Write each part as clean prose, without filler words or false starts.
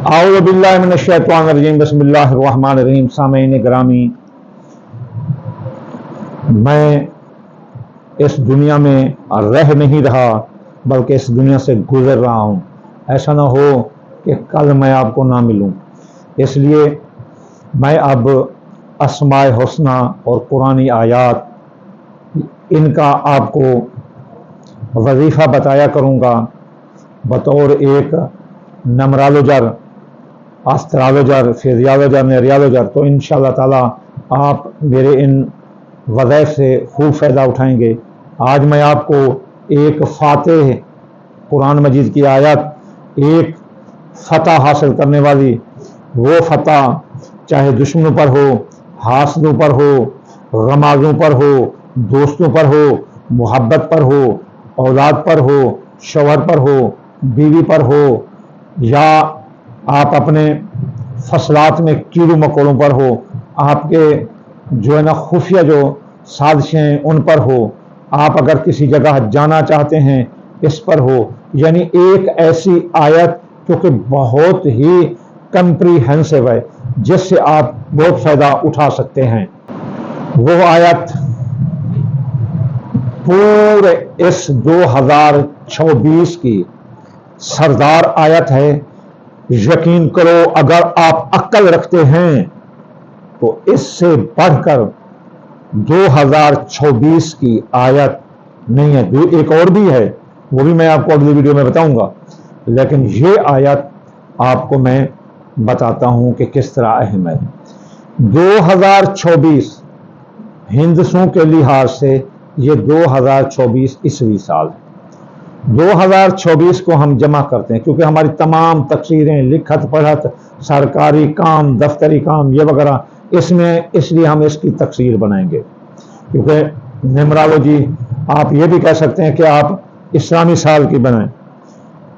اعوذ باللہ من الشیطان الرجیم بسم اللہ الرحمن الرحیم۔ سامعین گرامی، میں اس دنیا میں رہ نہیں رہا بلکہ اس دنیا سے گزر رہا ہوں۔ ایسا نہ ہو کہ کل میں آپ کو نہ ملوں، اس لیے میں اب اسماء حسنہ اور قرآنی آیات ان کا آپ کو وظیفہ بتایا کروں گا بطور ایک نمرالوجر، آسٹرالوجر، فیزیالوجر، نیریالوجر۔ تو انشاءاللہ تعالی آپ میرے ان وظائف سے خوب فائدہ اٹھائیں گے۔ آج میں آپ کو ایک فاتح قرآن مجید کی آیت، ایک فتح حاصل کرنے والی، وہ فتح چاہے دشمنوں پر ہو، حاسدوں پر ہو، غمازوں پر ہو، دوستوں پر ہو، محبت پر ہو، اولاد پر ہو، شوہر پر ہو، بیوی پر ہو، یا آپ اپنے فصلات میں کیڑوں مکوڑوں پر ہو، آپ کے جو ہے نا خفیہ جو سازشیں ہیں ان پر ہو، آپ اگر کسی جگہ جانا چاہتے ہیں اس پر ہو، یعنی ایک ایسی آیت جو کہ بہت ہی کمپریہنسو ہے جس سے آپ بہت فائدہ اٹھا سکتے ہیں۔ وہ آیت پورے اس 2024 کی سردار آیت ہے۔ یقین کرو اگر آپ عقل رکھتے ہیں تو اس سے بڑھ کر 2024 کی آیت نہیں ہے۔ ایک اور بھی ہے، وہ بھی میں آپ کو اگلی ویڈیو میں بتاؤں گا، لیکن یہ آیت آپ کو میں بتاتا ہوں کہ کس طرح اہم ہے۔ 2024 ہندسوں کے لحاظ سے یہ 2024 عیسوی سال ہے۔ 2024 کو ہم جمع کرتے ہیں کیونکہ ہماری تمام تقریریں، لکھت پڑھت، سرکاری کام، دفتری کام، یہ وغیرہ اس لیے ہم اس کی تقریر بنائیں گے، کیونکہ نیمرالوجی آپ یہ بھی کہہ سکتے ہیں کہ آپ اسلامی سال کی بنائیں،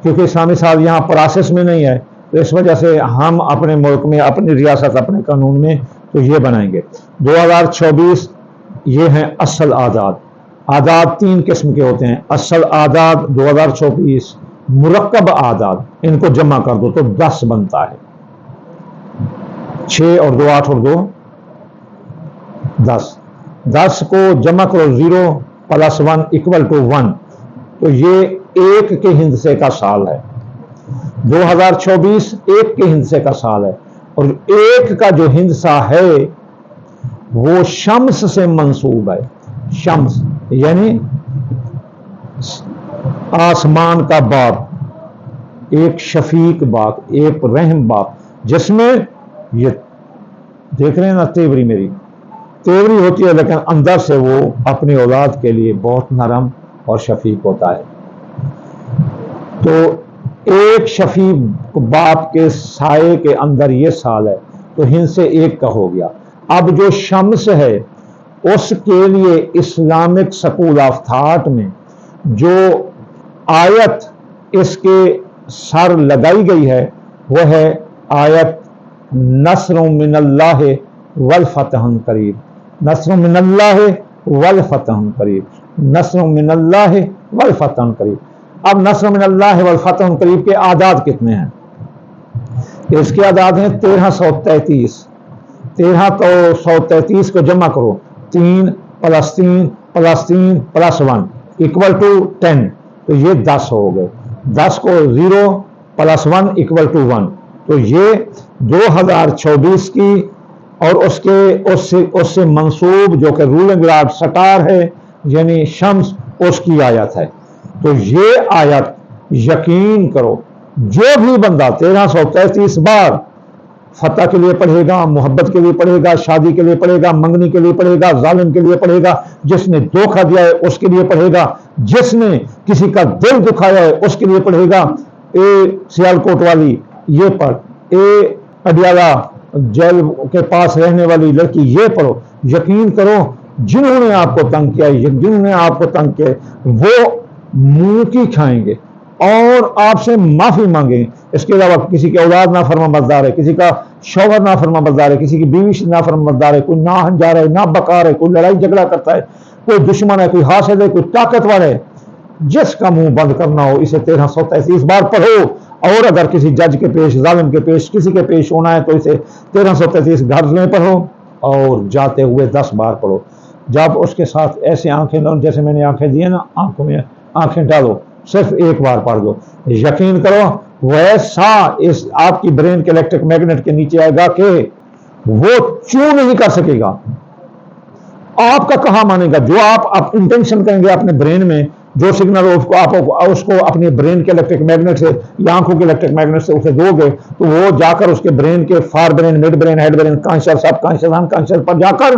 کیونکہ اسلامی سال یہاں پروسیس میں نہیں ہے، تو اس وجہ سے ہم اپنے ملک میں، اپنی ریاست، اپنے قانون میں تو یہ بنائیں گے۔ 2024 یہ ہیں اصل اعداد۔ اعداد تین قسم کے ہوتے ہیں، اصل اعداد 2024، مرکب اعداد، ان کو جمع کر دو تو 10 بنتا ہے۔ 6 اور 2 8 اور 2 10۔ 10 کو جمع کرو 0 + 1 = 1، تو یہ ایک کے ہندسے کا سال ہے۔ 2024 ایک کے ہندسے کا سال ہے، اور ایک کا جو ہندسہ ہے وہ شمس سے منسوب ہے۔ شمس یعنی آسمان کا باپ، ایک شفیق باپ، ایک رحم باپ، جس میں یہ دیکھ رہے ہیں نا تیوری، میری تیوری ہوتی ہے لیکن اندر سے وہ اپنی اولاد کے لیے بہت نرم اور شفیق ہوتا ہے۔ تو ایک شفیق باپ کے سائے کے اندر یہ سال ہے، تو ہند سے ایک کا ہو گیا۔ اب جو شمس ہے اس کے لیے اسلامک سکول آف تھاٹ میں جو آیت اس کے سر لگائی گئی ہے وہ ہے آیت نصر من اللہ والفتح قریب۔ نصر من اللہ والفتح قریب، نصر من اللہ والفتح قریب۔ اب نصر من اللہ والفتح قریب کے اعداد کتنے ہیں؟ اس کے اعداد ہیں 1333۔ 1333 کو جمع کرو، 3 + 3 + 3 + 1 = 10، تو یہ 10 ہو گئے۔ 10 کو 0 + 1 = 1، تو یہ 2024 کی اور اس سے منسوب جو کہ رولنگ لاٹ سٹار ہے یعنی شمس، اس کی آیت ہے۔ تو یہ آیت یقین کرو جو بھی بندہ 1333 بار فتح کے لیے پڑھے گا، محبت کے لیے پڑھے گا، شادی کے لیے پڑھے گا، منگنی کے لیے پڑھے گا، ظالم کے لیے پڑھے گا، جس نے دھوکہ دیا ہے اس کے لیے پڑھے گا، جس نے کسی کا دل دکھایا ہے اس کے لیے پڑھے گا۔ اے سیالکوٹ والی یہ پڑھ، اے اڈیالہ جیل کے پاس رہنے والی لڑکی یہ پڑھو۔ یقین کرو جنہوں نے آپ کو تنگ کیا، جنہوں نے آپ کو تنگ کیا وہ منہ کی کھائیں گے اور آپ سے معافی مانگیں۔ اس کے علاوہ کسی کی اولاد نافرمان بردار ہے، کسی کا شوہر نافرمان بردار ہے، کسی کی بیوی نافرمان بردار ہے، کوئی ناہن جا رہا ہے، نہ بکار ہے، کوئی لڑائی جھگڑا کرتا ہے، کوئی دشمن ہے، کوئی حاسد ہے، کوئی طاقتور ہے، جس کا منہ بند کرنا ہو اسے 1333 بار پڑھو۔ اور اگر کسی جج کے پیش، ظالم کے پیش، کسی کے پیش ہونا ہے تو اسے 1333 گھر میں پڑھو اور جاتے ہوئے 10 بار پڑھو. جب اس کے ساتھ ایسے آنکھیں ڈالو جیسے میں نے آنکھیں دی ہیں نا، آنکھوں میں آنکھیں ڈالو، صرف ایک بار پڑھ دو، یقین کرو ویسا اس آپ کی برین کے الیکٹرک میگنیٹ کے نیچے آئے گا کہ وہ چوں نہیں کر سکے گا. آپ کا کہاں مانے گا؟ جو آپ انٹینشن کریں گے اپنے برین میں، جو سگنل آپ اس کو اپنے برین کے الیکٹرک میگنیٹ سے یا آنکھوں کے الیکٹرک میگنیٹ سے اسے دو گے تو وہ جا کر اس کے برین کے forebrain, midbrain, head brain, conscious, subconscious, unconscious پر جا کر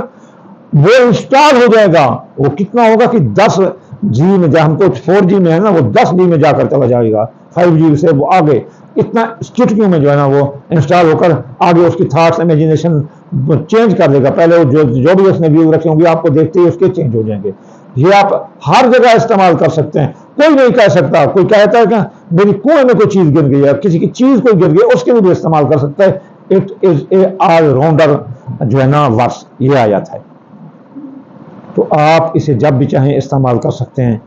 وہ انسٹال ہو جائے گا. وہ کتنا ہوگا کہ 10G میں، جہاں ہم کو 4G میں ہے نا، وہ 10G میں جا کر چلا جائے گا. 5G سے وہ آگے اتنا چٹکیوں میں جو ہے نا وہ انسٹال ہو کر آگے اس کی تھاٹس، امیجنیشن چینج کر دے گا. پہلے وہ جو بھی اس نے ویو رکھے ہوں گے آپ کو دیکھتے ہی اس کے چینج ہو جائیں گے. یہ آپ ہر جگہ استعمال کر سکتے ہیں. کوئی نہیں کہہ سکتا، کوئی کہتا ہے کہ میری کنویں میں کوئی چیز گر گئی ہے، کسی کی چیز کوئی گر گئی، اس کے لیے بھی استعمال کر سکتا ہے. It is a all rounder جو ہے نا ورس، یہ آیت ہے. تو آپ اسے جب بھی چاہیں استعمال کر سکتے ہیں.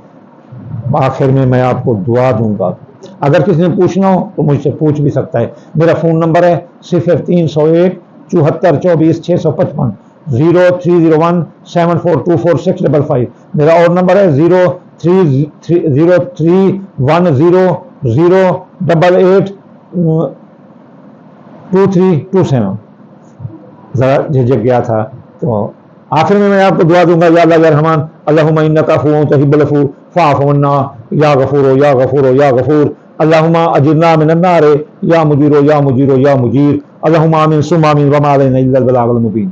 آخر میں میں آپ کو دعا دوں گا، اگر کسی نے پوچھنا ہو تو مجھ سے پوچھ بھی سکتا ہے. میرا فون نمبر ہے 0301 74 24 655 0301 7424 655. میرا اور نمبر ہے 0310882327. ذرا جھجک گیا تھا. تو آخر میں آپ کو دعا دوں گا، یا اللہ یا رحمان، اللہم انک عفو تحب العفو فاعف عنا یا غفور یا غفور یا غفور. اللہم اجرنا من النار یا مجیر یا مجیر یا مجیر. اللہم آمین ثم آمین وما علینا الا البلاغ المبین.